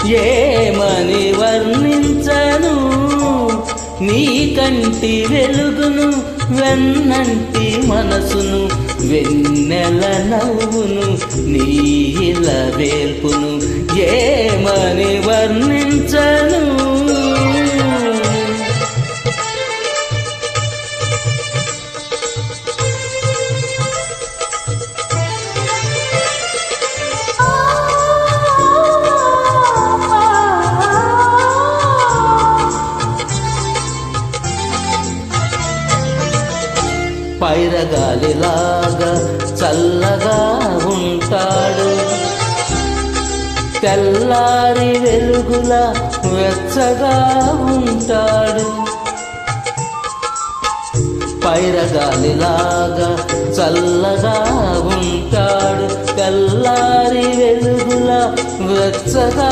ఏమని వర్ణించను నీ కంటి వెలుగును, వెన్నంటి మనసును, వెన్నెల నవ్వును, నీల వేల్పును. ఏమని వర్ణించను పైరగాలిలాగా చల్లగా ఉంటాడు, తెల్లారి వెలుగులా వెచ్చగా ఉంటాడు. పైరగాలిలాగా చల్లగా ఉంటాడు, తెల్లారి వెలుగులా వెచ్చగా